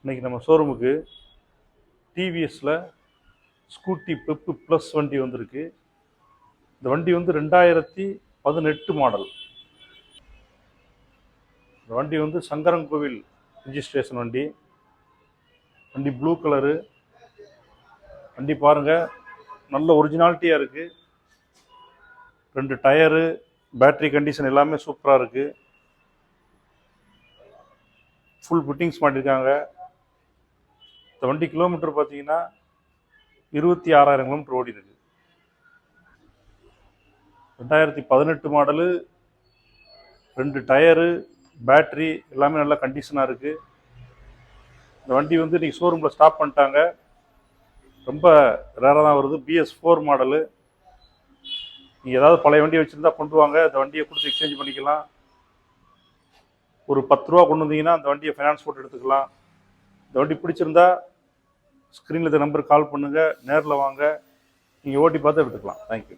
இன்றைக்கி நம்ம ஷோரூமுக்கு டிவிஎஸில் ஸ்கூட்டி பெப்பு ப்ளஸ் வண்டி வந்திருக்கு. இந்த வண்டி வந்து 2018 மாடல். இந்த வண்டி வந்து சங்கரன்கோவில் ரிஜிஸ்ட்ரேஷன் வண்டி. வண்டி ப்ளூ கலரு. வண்டி பாருங்கள், நல்ல ஒரிஜினாலிட்டியாக இருக்குது. 2 டயரு, பேட்ரி கண்டிஷன் எல்லாமே சூப்பராக இருக்குது. ஃபுல் ஃபிட்டிங்ஸ் பண்ணியிருக்காங்க. இந்த வண்டி கிலோமீட்டர் பார்த்தீங்கன்னா 26,000 கிலோமீட்டர் ஓடி இருக்கு. 2018 மாடலு, 2 டயரு, பேட்ரி எல்லாமே நல்ல கண்டிஷனாக இருக்குது. இந்த வண்டி வந்து இன்றைக்கி ஷோரூமில் ஸ்டாப் பண்ணிட்டாங்க. ரொம்ப ரேராக தான் வருது. BS4 model. நீங்கள் ஏதாவது பழைய வண்டியை வச்சுருந்தா கொண்டு வாங்க, இந்த வண்டியை கொடுத்து எக்ஸ்சேஞ்ச் பண்ணிக்கலாம். ஒரு 10 ரூபா கொண்டு வந்தீங்கன்னா அந்த வண்டியை ஃபைனான்ஸ் போட்டு எடுத்துக்கலாம். இந்த வண்டி பிடிச்சிருந்தா ஸ்க்ரீனில் இந்த நம்பருக்கு கால் பண்ணுங்கள், நேரில் வாங்க, நீங்கள் ஓட்டி பார்த்து எடுத்துக்கலாம். தேங்க்யூ.